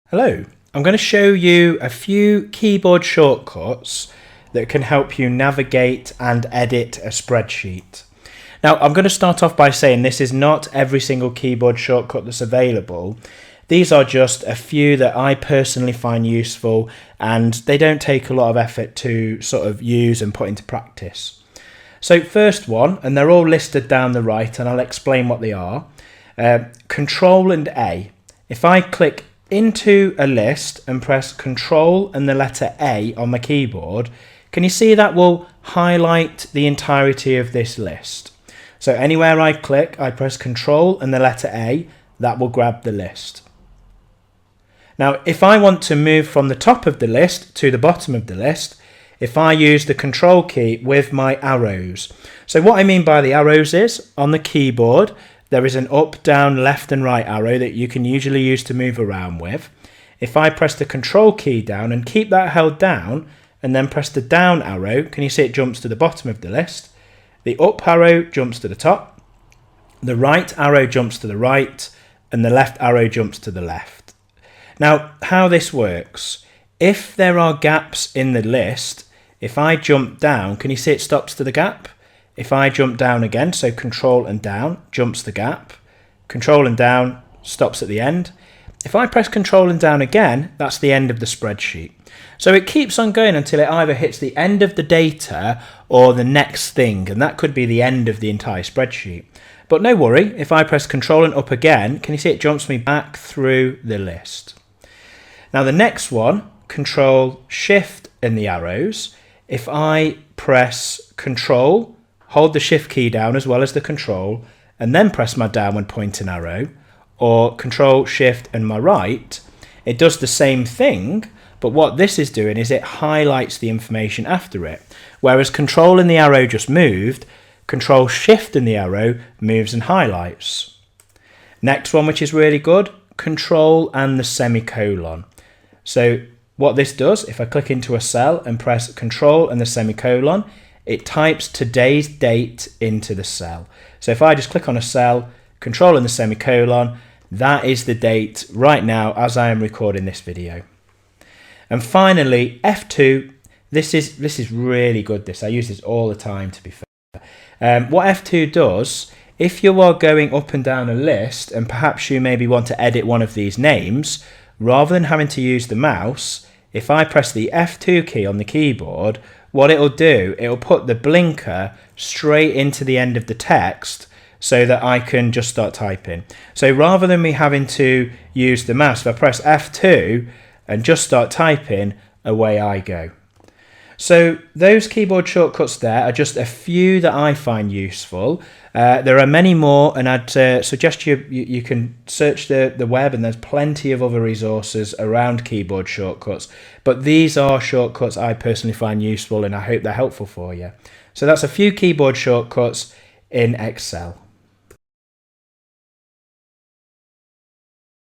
Hello, I'm going to show you a few keyboard shortcuts that can help you navigate and edit a spreadsheet. Now, I'm going to start off by saying this is not every single keyboard shortcut that's available. These are just a few that I personally find useful, and they don't take a lot of effort to sort of use and put into practice. So first one, and they're all listed down the right, and I'll explain what they are. Control and A. If I click into a list and press Control and the letter A on my keyboard, can you see that will highlight the entirety of this list? So anywhere I click, I press Control and the letter A, that will grab the list. Now, if I want to move from the top of the list to the bottom of the list, if I use the Control key with my arrows. So what I mean by the arrows is, on the keyboard, there is an up, down, left and right arrow that you can usually use to move around with. If I press the Control key down and keep that held down and then press the down arrow, can you see it jumps to the bottom of the list? The up arrow jumps to the top, the right arrow jumps to the right, and the left arrow jumps to the left. Now, how this works, if there are gaps in the list, if I jump down, can you see it stops to the gap? If I jump down again, so Control and down, jumps the gap. Control and down, stops at the end. If I press Control and down again, that's the end of the spreadsheet. So it keeps on going until it either hits the end of the data or the next thing, and that could be the end of the entire spreadsheet. But no worry, if I press Control and up again, can you see it jumps me back through the list? Now the next one, Control, Shift and the arrows. If I press Control, hold the Shift key down as well as the Control, and then press my downward pointing arrow, or Control, Shift and my right, it does the same thing, but what this is doing is it highlights the information after it. Whereas Control and the arrow just moved, Control, Shift and the arrow moves and highlights. Next one, which is really good, Control and the semicolon. So what this does, if I click into a cell and press Control and the semicolon, it types today's date into the cell. So if I just click on a cell, Control and the semicolon, that is the date right now as I am recording this video. And finally, F2, this is really good, I use this all the time, to be fair. What F2 does, if you are going up and down a list and perhaps you maybe want to edit one of these names, rather than having to use the mouse, if I press the F2 key on the keyboard, what it'll do, it'll put the blinker straight into the end of the text so that I can just start typing. So rather than me having to use the mouse, if I press F2 and just start typing, away I go. So those keyboard shortcuts there are just a few that I find useful. There are many more, and I'd suggest you can search the web, and there's plenty of other resources around keyboard shortcuts. But these are shortcuts I personally find useful, and I hope they're helpful for you. So that's a few keyboard shortcuts in Excel.